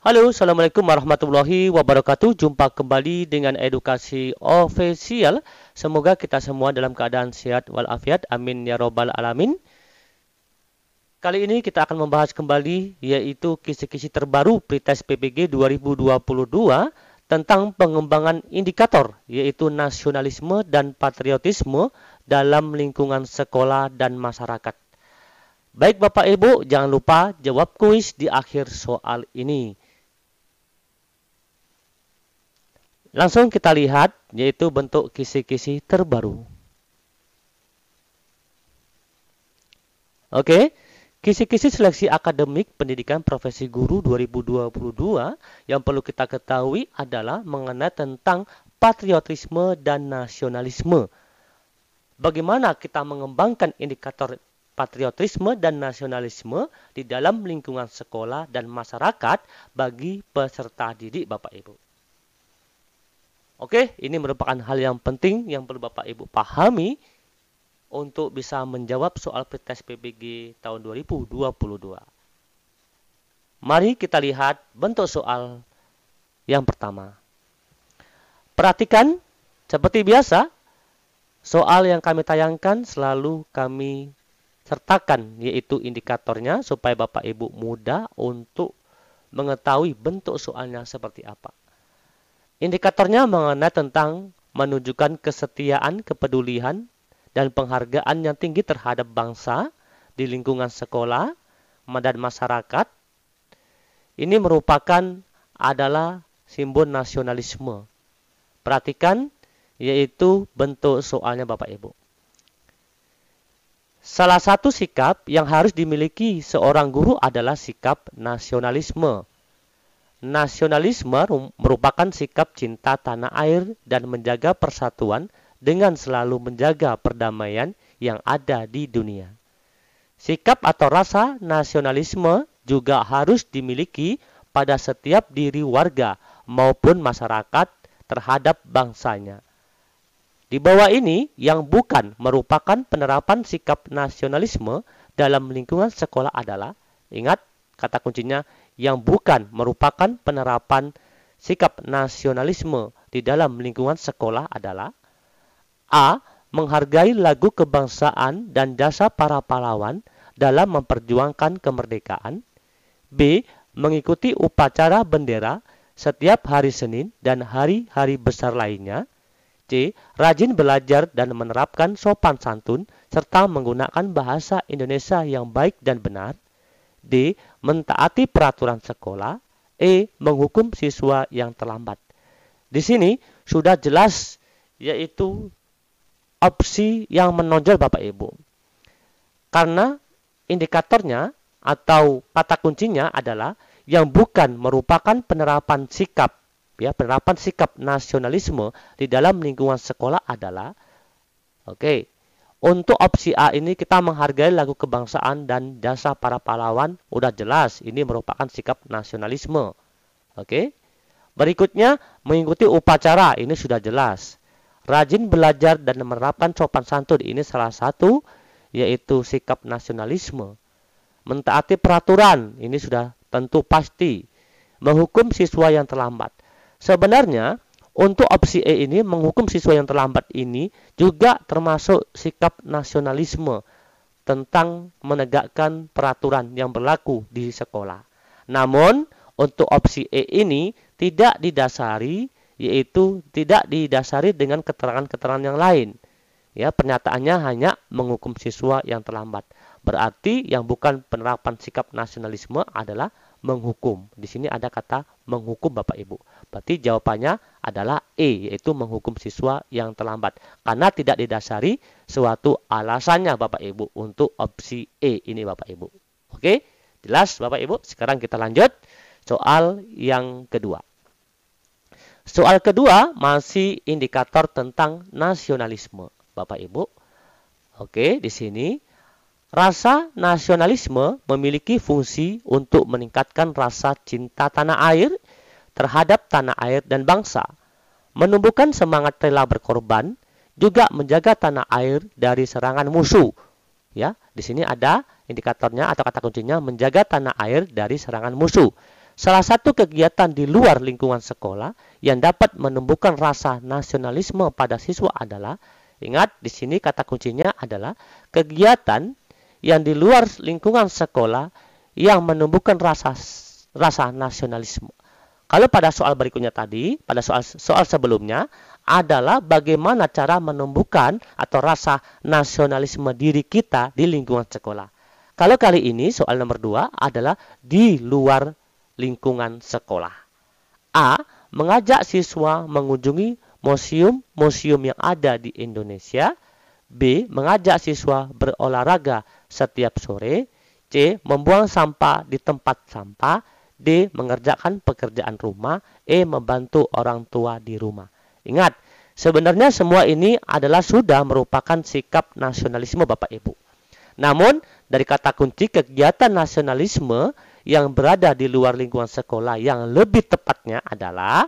Halo, Assalamualaikum warahmatullahi wabarakatuh. Jumpa kembali dengan edukasi official. Semoga kita semua dalam keadaan sehat walafiat. Amin ya robbal alamin. Kali ini kita akan membahas kembali yaitu kisi-kisi terbaru Pretest PPG 2022 tentang pengembangan indikator yaitu nasionalisme dan patriotisme dalam lingkungan sekolah dan masyarakat. Baik Bapak Ibu, jangan lupa jawab kuis di akhir soal ini. Langsung kita lihat yaitu bentuk kisi-kisi terbaru. Oke, kisi-kisi seleksi akademik pendidikan profesi guru 2022 yang perlu kita ketahui adalah mengenai tentang patriotisme dan nasionalisme. Bagaimana kita mengembangkan indikator patriotisme dan nasionalisme di dalam lingkungan sekolah dan masyarakat bagi peserta didik Bapak Ibu. Oke, ini merupakan hal yang penting yang perlu Bapak Ibu pahami untuk bisa menjawab soal Pretest PPG tahun 2022. Mari kita lihat bentuk soal yang pertama. Perhatikan, seperti biasa, soal yang kami tayangkan selalu kami sertakan yaitu indikatornya supaya Bapak Ibu mudah untuk mengetahui bentuk soalnya seperti apa. Indikatornya mengenai tentang menunjukkan kesetiaan, kepedulian, dan penghargaan yang tinggi terhadap bangsa di lingkungan sekolah dan masyarakat. Ini merupakan adalah simbol nasionalisme. Perhatikan, yaitu bentuk soalnya Bapak Ibu. Salah satu sikap yang harus dimiliki seorang guru adalah sikap nasionalisme. Nasionalisme merupakan sikap cinta tanah air dan menjaga persatuan dengan selalu menjaga perdamaian yang ada di dunia. Sikap atau rasa nasionalisme juga harus dimiliki pada setiap diri warga maupun masyarakat terhadap bangsanya. Di bawah ini yang bukan merupakan penerapan sikap nasionalisme dalam lingkungan sekolah adalah, ingat kata kuncinya, yang bukan merupakan penerapan sikap nasionalisme di dalam lingkungan sekolah adalah A. Menghargai lagu kebangsaan dan jasa para pahlawan dalam memperjuangkan kemerdekaan. B. Mengikuti upacara bendera setiap hari Senin dan hari-hari besar lainnya. C. Rajin belajar dan menerapkan sopan santun serta menggunakan bahasa Indonesia yang baik dan benar. D. Mentaati peraturan sekolah. E. Menghukum siswa yang terlambat. Di sini sudah jelas yaitu opsi yang menonjol Bapak Ibu. Karena indikatornya atau kata kuncinya adalah yang bukan merupakan penerapan sikap nasionalisme di dalam lingkungan sekolah adalah untuk opsi A ini kita menghargai lagu kebangsaan dan jasa para pahlawan, udah jelas ini merupakan sikap nasionalisme. Berikutnya mengikuti upacara, ini sudah jelas. Rajin belajar dan menerapkan sopan santun, ini salah satu yaitu sikap nasionalisme. Mentaati peraturan, ini sudah tentu pasti. Menghukum siswa yang terlambat. Sebenarnya untuk opsi E ini, menghukum siswa yang terlambat ini juga termasuk sikap nasionalisme tentang menegakkan peraturan yang berlaku di sekolah. Namun, untuk opsi E ini tidak didasari dengan keterangan-keterangan yang lain. Pernyataannya hanya menghukum siswa yang terlambat. Berarti yang bukan penerapan sikap nasionalisme adalah menghukum. Di sini ada kata menghukum Bapak Ibu. Berarti jawabannya adalah E, yaitu menghukum siswa yang terlambat. Karena tidak didasari suatu alasannya Bapak Ibu untuk opsi E ini Bapak Ibu. Oke, jelas Bapak Ibu? Sekarang kita lanjut soal yang kedua. Soal kedua masih indikator tentang nasionalisme Bapak Ibu. Oke, di sini rasa nasionalisme memiliki fungsi untuk meningkatkan rasa cinta tanah air terhadap tanah air dan bangsa, menumbuhkan semangat rela berkorban, juga menjaga tanah air dari serangan musuh. Di sini ada indikatornya atau kata kuncinya menjaga tanah air dari serangan musuh. Salah satu kegiatan di luar lingkungan sekolah yang dapat menumbuhkan rasa nasionalisme pada siswa adalah, ingat di sini kata kuncinya adalah kegiatan yang di luar lingkungan sekolah yang menumbuhkan rasa nasionalisme. Kalau pada soal berikutnya tadi, pada soal sebelumnya adalah bagaimana cara menumbuhkan atau rasa nasionalisme diri kita di lingkungan sekolah. Kalau kali ini soal nomor 2 adalah di luar lingkungan sekolah. A. Mengajak siswa mengunjungi museum-museum yang ada di Indonesia. B. Mengajak siswa berolahraga setiap sore. C. Membuang sampah di tempat sampah. D. Mengerjakan pekerjaan rumah. E. Membantu orang tua di rumah. Ingat, sebenarnya semua ini adalah sudah merupakan sikap nasionalisme Bapak Ibu. Namun, dari kata kunci kegiatan nasionalisme yang berada di luar lingkungan sekolah yang lebih tepatnya adalah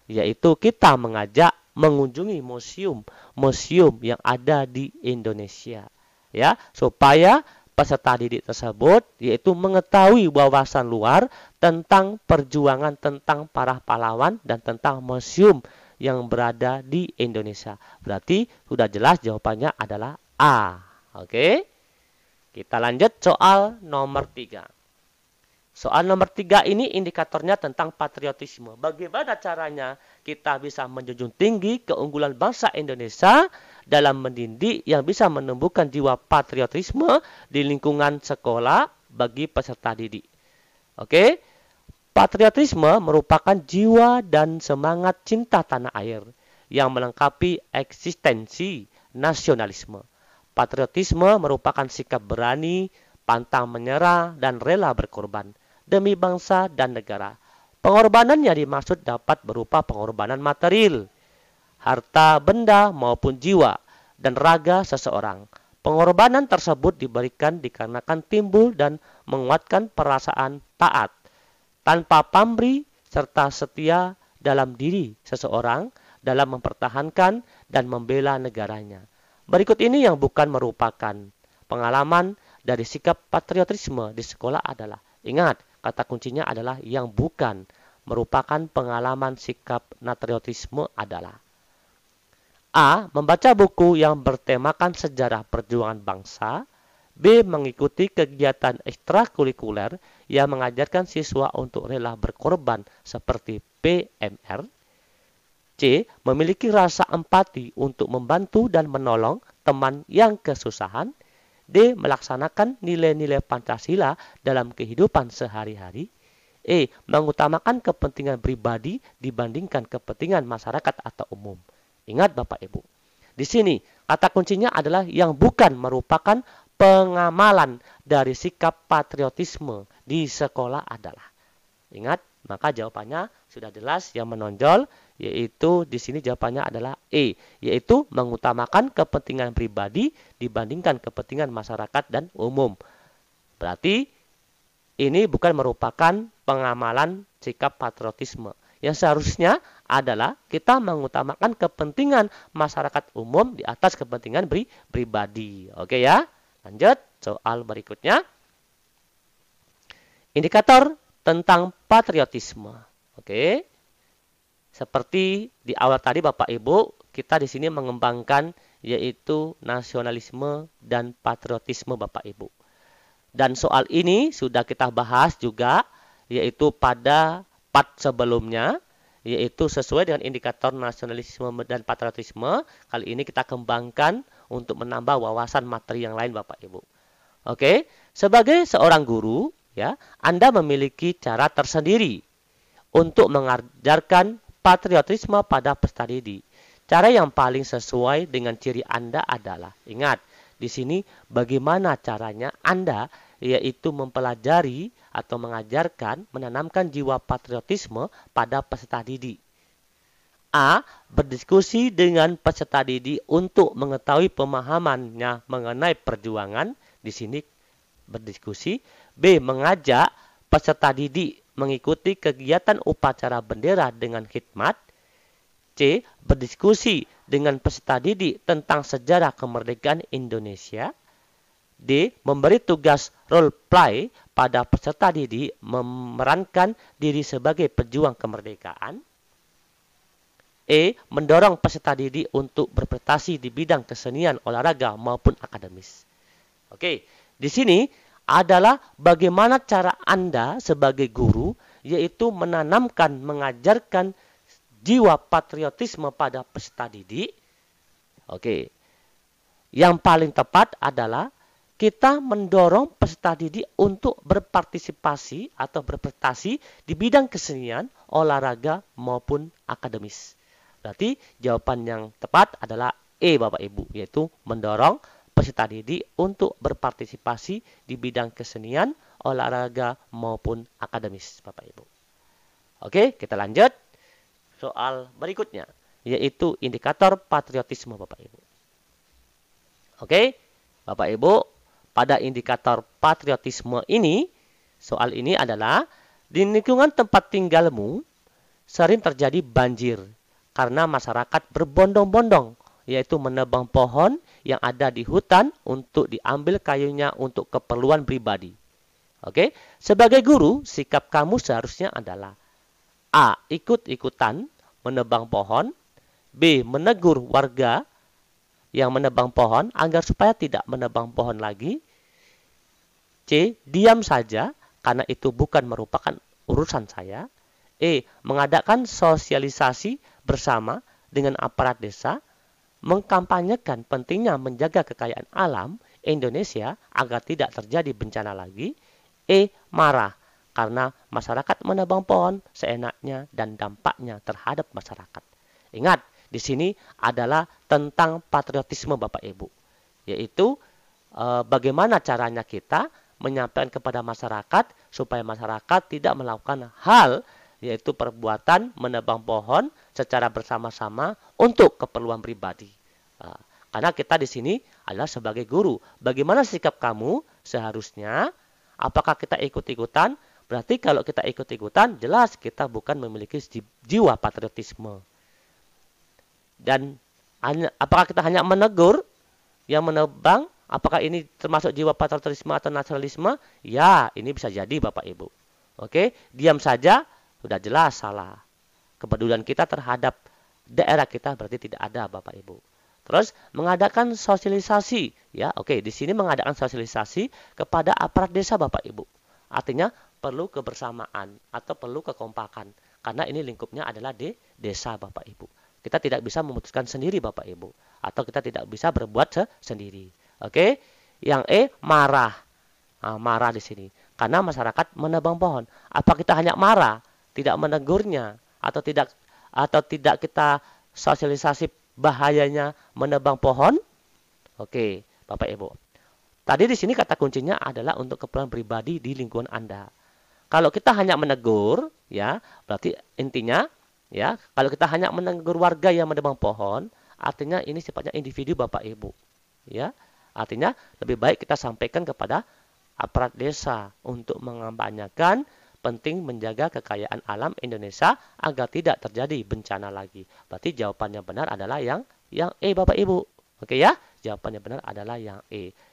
yaitu kita mengajak mengunjungi museum yang ada di Indonesia, ya, supaya peserta didik tersebut yaitu mengetahui wawasan luar tentang perjuangan tentang para pahlawan dan tentang museum yang berada di Indonesia. Berarti sudah jelas jawabannya adalah A. Oke. Kita lanjut soal nomor 3. Soal nomor 3 ini indikatornya tentang patriotisme. Bagaimana caranya kita bisa menjunjung tinggi keunggulan bangsa Indonesia dalam mendidik yang bisa menumbuhkan jiwa patriotisme di lingkungan sekolah bagi peserta didik. Oke, patriotisme merupakan jiwa dan semangat cinta tanah air yang melengkapi eksistensi nasionalisme. Patriotisme merupakan sikap berani, pantang menyerah, dan rela berkorban demi bangsa dan negara. Pengorbanan yang dimaksud dapat berupa pengorbanan material, harta benda maupun jiwa dan raga seseorang. Pengorbanan tersebut diberikan dikarenakan timbul dan menguatkan perasaan taat, tanpa pamrih serta setia dalam diri seseorang dalam mempertahankan dan membela negaranya. Berikut ini yang bukan merupakan pengalaman dari sikap patriotisme di sekolah adalah, ingat, kata kuncinya adalah yang bukan merupakan pengalaman sikap patriotisme adalah A. Membaca buku yang bertemakan sejarah perjuangan bangsa. B. Mengikuti kegiatan ekstrakurikuler yang mengajarkan siswa untuk rela berkorban seperti PMR. C. Memiliki rasa empati untuk membantu dan menolong teman yang kesusahan. D. Melaksanakan nilai-nilai Pancasila dalam kehidupan sehari-hari. E. Mengutamakan kepentingan pribadi dibandingkan kepentingan masyarakat atau umum. Ingat Bapak Ibu, di sini kata kuncinya adalah yang bukan merupakan pengamalan dari sikap patriotisme di sekolah adalah. Ingat, maka jawabannya sudah jelas yang menonjol, yaitu di sini jawabannya adalah E, yaitu mengutamakan kepentingan pribadi dibandingkan kepentingan masyarakat dan umum. Berarti ini bukan merupakan pengamalan sikap patriotisme. Yang seharusnya adalah kita mengutamakan kepentingan masyarakat umum di atas kepentingan pribadi. Oke ya, lanjut soal berikutnya. Indikator tentang patriotisme. Oke. Seperti di awal tadi Bapak Ibu, kita di sini mengembangkan yaitu nasionalisme dan patriotisme Bapak Ibu. Dan soal ini sudah kita bahas juga yaitu pada part sebelumnya, yaitu sesuai dengan indikator nasionalisme dan patriotisme. Kali ini kita kembangkan untuk menambah wawasan materi yang lain Bapak Ibu. Oke, sebagai seorang guru, ya, Anda memiliki cara tersendiri untuk mengajarkan patriotisme pada peserta didik. Cara yang paling sesuai dengan ciri Anda adalah, ingat, di sini bagaimana caranya Anda yaitu mempelajari atau mengajarkan, menanamkan jiwa patriotisme pada peserta didik. A. Berdiskusi dengan peserta didik untuk mengetahui pemahamannya mengenai perjuangan. Di sini berdiskusi. B. Mengajak peserta didik mengikuti kegiatan upacara bendera dengan khidmat. C. Berdiskusi dengan peserta didik tentang sejarah kemerdekaan Indonesia. D. Memberi tugas role play pada peserta didik memerankan diri sebagai pejuang kemerdekaan. Mendorong peserta didik untuk berprestasi di bidang kesenian, olahraga maupun akademis. Oke, di sini adalah bagaimana cara Anda sebagai guru, yaitu menanamkan, mengajarkan jiwa patriotisme pada peserta didik. Oke, yang paling tepat adalah kita mendorong peserta didik untuk berpartisipasi atau berprestasi di bidang kesenian, olahraga maupun akademis. Berarti jawaban yang tepat adalah Bapak Ibu, yaitu mendorong peserta didik untuk berpartisipasi di bidang kesenian, olahraga maupun akademis, Bapak Ibu. Oke, kita lanjut soal berikutnya, yaitu indikator patriotisme, Bapak Ibu. Oke, Bapak Ibu, pada indikator patriotisme ini, soal ini adalah di lingkungan tempat tinggalmu sering terjadi banjir karena masyarakat berbondong-bondong, yaitu menebang pohon yang ada di hutan untuk diambil kayunya untuk keperluan pribadi. Oke, sebagai guru, sikap kamu seharusnya adalah A. Ikut-ikutan menebang pohon, B. Menegur warga yang menebang pohon agar supaya tidak menebang pohon lagi, C. Diam saja karena itu bukan merupakan urusan saya, mengadakan sosialisasi bersama dengan aparat desa, mengkampanyekan pentingnya menjaga kekayaan alam Indonesia agar tidak terjadi bencana lagi, marah karena masyarakat menebang pohon seenaknya dan dampaknya terhadap masyarakat. Ingat, di sini adalah tentang patriotisme Bapak Ibu, yaitu bagaimana caranya kita menyampaikan kepada masyarakat supaya masyarakat tidak melakukan hal, yaitu perbuatan menebang pohon secara bersama-sama untuk keperluan pribadi. Karena kita di sini adalah sebagai guru. Bagaimana sikap kamu seharusnya? Apakah kita ikut-ikutan? Berarti kalau kita ikut-ikutan, jelas kita bukan memiliki jiwa patriotisme. Dan apakah kita hanya menegur yang menebang? Apakah ini termasuk jiwa patriotisme atau nasionalisme? Ya, ini bisa jadi Bapak Ibu. Oke, diam saja. Sudah jelas salah. Kepedulian kita terhadap daerah kita berarti tidak ada Bapak Ibu. Terus mengadakan sosialisasi, ya. Oke, di sini mengadakan sosialisasi kepada aparat desa Bapak Ibu. Artinya perlu kebersamaan atau perlu kekompakan karena ini lingkupnya adalah desa Bapak Ibu. Kita tidak bisa memutuskan sendiri Bapak Ibu atau kita tidak bisa berbuat sendiri. Oke. Yang marah. Marah di sini karena masyarakat menebang pohon. Apa kita hanya marah? Tidak menegurnya atau tidak kita sosialisasi bahayanya menebang pohon? Oke, Bapak Ibu. Tadi di sini kata kuncinya adalah untuk keperluan pribadi di lingkungan Anda. Kalau kita hanya menegur, ya, berarti intinya, ya, kalau kita hanya menegur warga yang menebang pohon, artinya ini sifatnya individu Bapak Ibu, ya. Artinya lebih baik kita sampaikan kepada aparat desa untuk mengampanyekan penting menjaga kekayaan alam Indonesia agar tidak terjadi bencana lagi. Berarti jawabannya benar adalah yang Bapak Ibu. Oke ya? Jawabannya benar adalah yang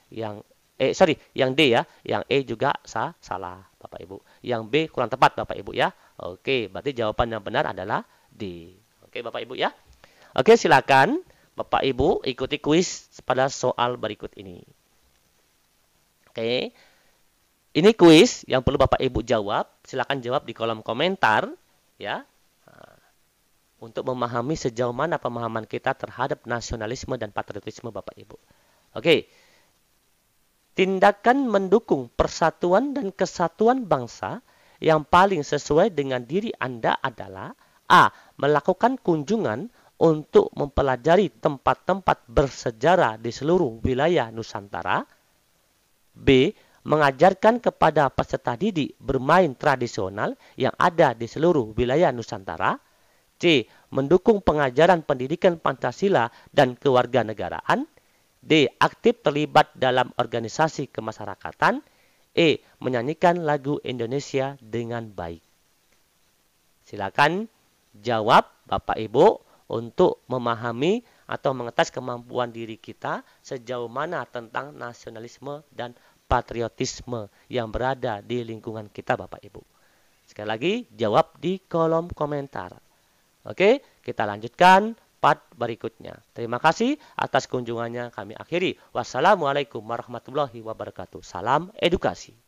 yang D ya. Yang juga salah Bapak Ibu. Yang B kurang tepat Bapak Ibu ya. Oke, berarti jawaban yang benar adalah D. Oke Bapak Ibu ya. Oke, silakan Bapak Ibu ikuti kuis pada soal berikut ini. Oke. Ini kuis yang perlu Bapak Ibu jawab. Silakan jawab di kolom komentar ya. Untuk memahami sejauh mana pemahaman kita terhadap nasionalisme dan patriotisme Bapak Ibu. Oke. Tindakan mendukung persatuan dan kesatuan bangsa yang paling sesuai dengan diri Anda adalah A. Melakukan kunjungan untuk mempelajari tempat-tempat bersejarah di seluruh wilayah Nusantara. B. Mengajarkan kepada peserta didik bermain tradisional yang ada di seluruh wilayah Nusantara. C. Mendukung pengajaran pendidikan Pancasila dan kewarganegaraan. D. Aktif terlibat dalam organisasi kemasyarakatan. Menyanyikan lagu Indonesia dengan baik. Silakan jawab Bapak Ibu untuk memahami atau mengetes kemampuan diri kita sejauh mana tentang nasionalisme dan patriotisme yang berada di lingkungan kita, Bapak Ibu? Sekali lagi, jawab di kolom komentar. Oke, kita lanjutkan part berikutnya. Terima kasih atas kunjungannya, kami akhiri. Wassalamualaikum warahmatullahi wabarakatuh. Salam edukasi.